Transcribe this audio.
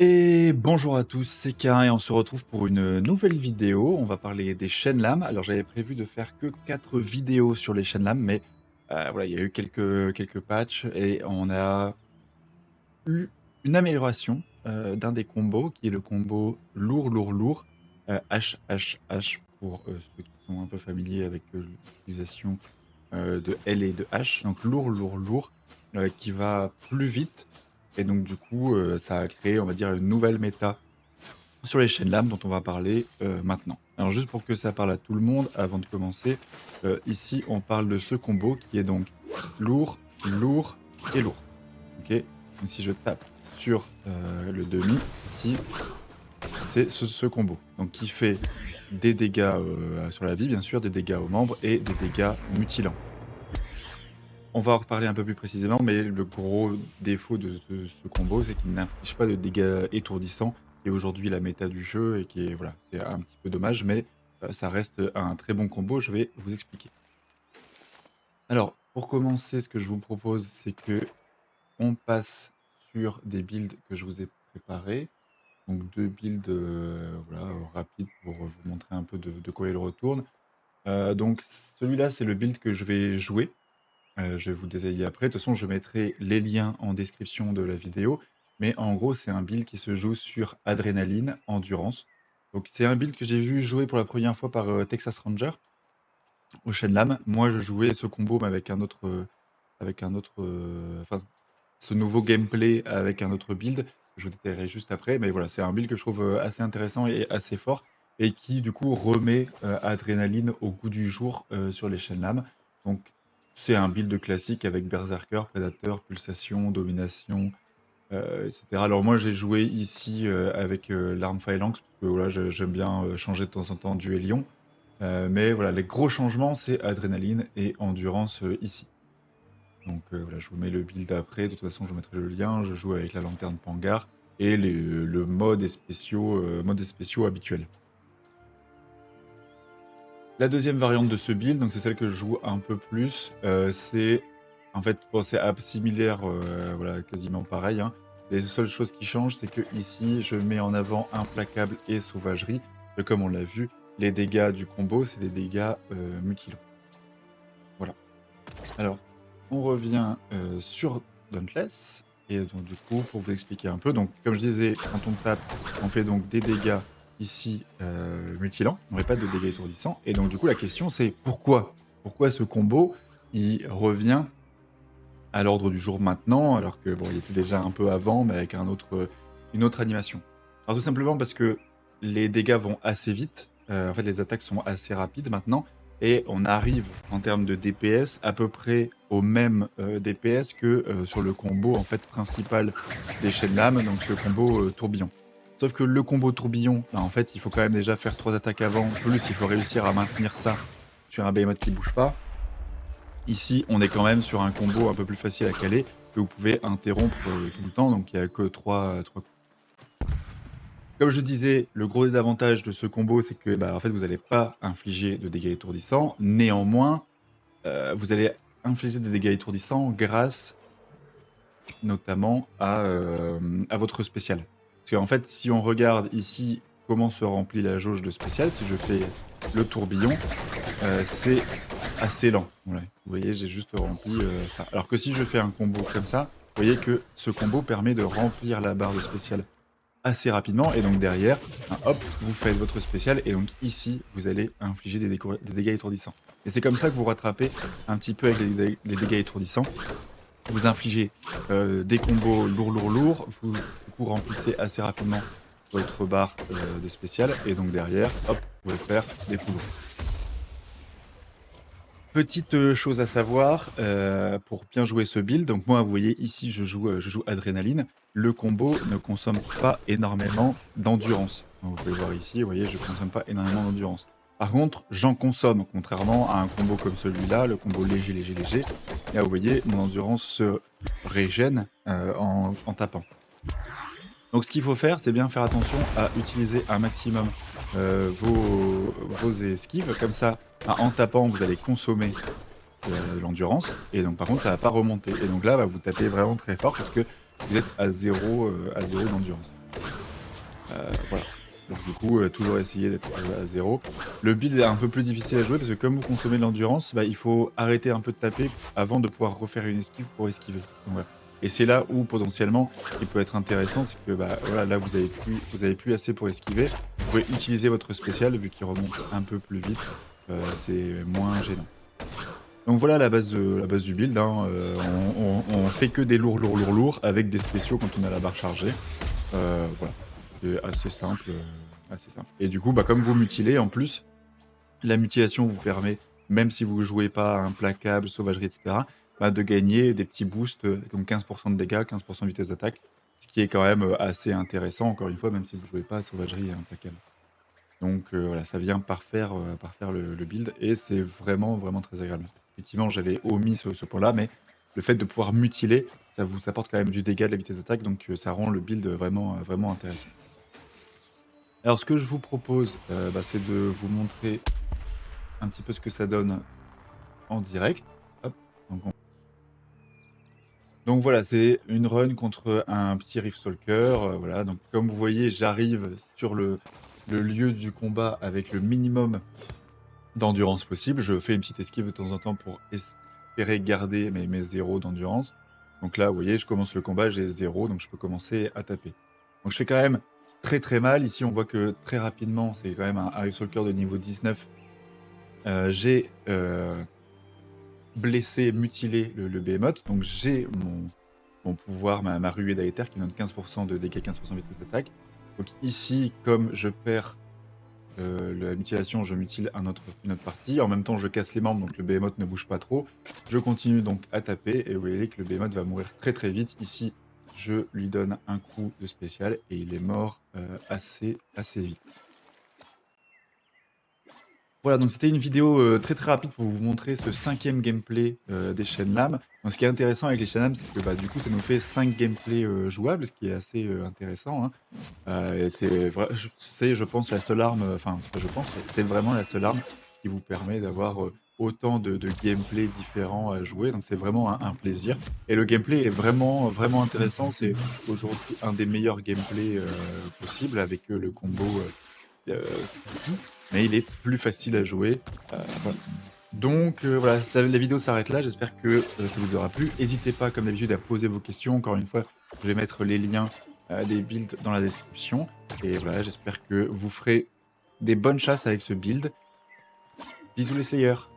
Et bonjour à tous, c'est Karin et on se retrouve pour une nouvelle vidéo. On va parler des Shenlam. Alors j'avais prévu de faire que 4 vidéos sur les Shenlam, mais voilà, il y a eu quelques patchs et on a eu une amélioration d'un des combos qui est le combo lourd, lourd, lourd, H, H, H pour ceux qui sont un peu familiers avec l'utilisation de L et de H. Donc lourd, lourd, lourd, qui va plus vite. Et donc du coup, ça a créé, on va dire, une nouvelle méta sur les chaînes lames dont on va parler maintenant. Alors juste pour que ça parle à tout le monde, avant de commencer, ici on parle de ce combo qui est donc lourd, lourd et lourd. Ok. Donc si je tape sur le demi, ici, c'est ce combo. Donc qui fait des dégâts sur la vie, bien sûr, des dégâts aux membres et des dégâts mutilants. On va en reparler un peu plus précisément, mais le gros défaut de ce combo, c'est qu'il n'inflige pas de dégâts étourdissants, qui est aujourd'hui la méta du jeu et qui est, voilà, c'est un petit peu dommage, mais ça reste un très bon combo, je vais vous expliquer. Alors, pour commencer, ce que je vous propose, c'est que on passe sur des builds que je vous ai préparés. Donc 2 builds voilà, rapides pour vous montrer un peu de quoi il retourne. Donc celui-là, c'est le build que je vais jouer. Je vais vous le détailler après. De toute façon, je mettrai les liens en description de la vidéo. Mais en gros, c'est un build qui se joue sur adrénaline, endurance. Donc c'est un build que j'ai vu jouer pour la première fois par Texas Ranger au Shenlam. Moi, je jouais ce combo mais enfin, ce nouveau gameplay avec un autre build. Je vous détaillerai juste après. Mais voilà, c'est un build que je trouve assez intéressant et assez fort. Et qui, du coup, remet adrénaline au goût du jour sur les Shenlam. Donc c'est un build classique avec Berserker, Predator, Pulsation, Domination, etc. Alors moi j'ai joué ici avec l'arme Phalanx, parce que voilà, j'aime bien changer de temps en temps du Hélion. Mais voilà, les gros changements, c'est Adrénaline et Endurance ici. Donc voilà, je vous mets le build après, de toute façon je vous mettrai le lien, je joue avec la lanterne Pangar et le mode et spéciaux habituels. La deuxième variante de ce build, donc c'est celle que je joue un peu plus, c'est en fait, bon, c'est similaire, voilà, quasiment pareil, hein. Les seules choses qui changent, c'est que ici, je mets en avant Implacable et Sauvagerie. Et comme on l'a vu, les dégâts du combo, c'est des dégâts mutilants. Voilà. Alors, on revient sur Dauntless. Et donc, du coup, pour vous expliquer un peu, donc, comme je disais, quand on tape, on fait donc des dégâts ici mutilants, on répète de dégâts étourdissants. Et donc, du coup, la question, c'est pourquoi? Pourquoi ce combo, il revient à l'ordre du jour maintenant, alors que bon, il était déjà un peu avant, mais avec une autre animation. Alors tout simplement parce que les dégâts vont assez vite, en fait les attaques sont assez rapides maintenant, et on arrive en termes de DPS à peu près au même DPS que sur le combo en fait principal des chaînes lames, donc ce combo tourbillon. Sauf que le combo tourbillon, bah, en fait il faut quand même déjà faire 3 attaques avant, plus il faut réussir à maintenir ça sur un behemoth qui bouge pas. Ici, on est quand même sur un combo un peu plus facile à caler, que vous pouvez interrompre tout le temps, donc il n'y a que 3 coups. Comme je disais, le gros désavantage de ce combo, c'est que bah, en fait, vous n'allez pas infliger de dégâts étourdissants. Néanmoins, vous allez infliger des dégâts étourdissants grâce notamment à votre spécial. Parce qu'en fait, si on regarde ici comment se remplit la jauge de spécial, si je fais le tourbillon, c'est assez lent. Ouais. Vous voyez, j'ai juste rempli ça. Alors que si je fais un combo comme ça, vous voyez que ce combo permet de remplir la barre de spécial assez rapidement. Et donc derrière, hop, vous faites votre spécial. Et donc ici, vous allez infliger des dégâts étourdissants. Et c'est comme ça que vous rattrapez un petit peu avec les dégâts étourdissants. Vous infligez des combos lourds, lourds, lourds. Vous, du coup, remplissez assez rapidement votre barre de spécial. Et donc derrière, hop, vous pouvez faire des coups lourds. Petite chose à savoir, pour bien jouer ce build, donc moi vous voyez ici je joue adrénaline. Le combo ne consomme pas énormément d'endurance. Vous pouvez voir ici, vous voyez je consomme pas énormément d'endurance. Par contre, j'en consomme, contrairement à un combo comme celui-là, le combo léger, léger, léger. Et là vous voyez, mon endurance se régène en tapant. Donc ce qu'il faut faire, c'est bien faire attention à utiliser un maximum vos esquives. Comme ça, en tapant, vous allez consommer l'endurance. Et donc par contre, ça va pas remonter. Et donc là, vous tapez vraiment très fort parce que vous êtes à zéro d'endurance. Voilà. Donc du coup, toujours essayer d'être, à 0. Le build est un peu plus difficile à jouer parce que comme vous consommez de l'endurance, bah, il faut arrêter un peu de taper avant de pouvoir refaire une esquive pour esquiver. Donc voilà. Et c'est là où potentiellement, ce qui peut être intéressant, c'est que, bah, voilà, là vous avez plus assez pour esquiver. Vous pouvez utiliser votre spécial vu qu'il remonte un peu plus vite, c'est moins gênant. Donc voilà la base du build, hein, on fait que des lourds avec des spéciaux quand on a la barre chargée. Voilà, c'est assez simple, assez simple. Et du coup, bah, comme vous mutilez en plus, la mutilation vous permet, même si vous jouez pas à implacable, sauvagerie et cetera, bah, de gagner des petits boosts, donc 15 de dégâts, 15 de vitesse d'attaque, ce qui est quand même, assez intéressant encore une fois, même si vous jouez pas à sauvagerie et implacable. Donc voilà, ça vient parfaire le build et c'est vraiment, vraiment très agréable. Effectivement, j'avais omis ce point-là, mais le fait de pouvoir mutiler, ça vous apporte quand même du dégât, de la vitesse d'attaque, donc ça rend le build vraiment, vraiment intéressant. Alors ce que je vous propose, bah, c'est de vous montrer un petit peu ce que ça donne en direct. Hop, donc voilà, c'est une run contre un petit Riftstalker, voilà, donc comme vous voyez, j'arrive sur le lieu du combat avec le minimum d'endurance possible. Je fais une petite esquive de temps en temps pour espérer garder mes 0 d'endurance. Donc là, vous voyez, je commence le combat, j'ai 0, donc je peux commencer à taper. Donc je fais quand même très très mal. Ici, on voit que très rapidement, c'est quand même un Harry Stalker de niveau 19. J'ai blessé, mutilé le Behemoth, donc j'ai mon pouvoir, ma ruée d'éther qui me donne 15% de dégâts, 15% de vitesse d'attaque. Donc ici, comme je perds la mutilation, je mutile une autre partie. En même temps, je casse les membres, donc le Behemoth ne bouge pas trop. Je continue donc à taper, et vous voyez que le Behemoth va mourir très très vite. Ici, je lui donne un coup de spécial, et il est mort assez vite. Voilà, donc c'était une vidéo très très rapide pour vous montrer ce 5e gameplay des Shenlam. Donc ce qui est intéressant avec les Shenlam, c'est que bah, du coup ça nous fait 5 gameplays jouables, ce qui est assez intéressant, hein. Et c'est, je pense, la seule arme, enfin c'est pas je pense, c'est vraiment la seule arme qui vous permet d'avoir autant de gameplay différents à jouer. Donc c'est vraiment un plaisir. Et le gameplay est vraiment, vraiment intéressant. C'est aujourd'hui un des meilleurs gameplays possibles avec le combo Tiki, mais il est plus facile à jouer. Voilà. Donc voilà, la vidéo s'arrête là. J'espère que ça vous aura plu. N'hésitez pas, comme d'habitude, à poser vos questions. Encore une fois, je vais mettre les liens des builds dans la description. Et voilà, j'espère que vous ferez des bonnes chasses avec ce build. Bisous les Slayers!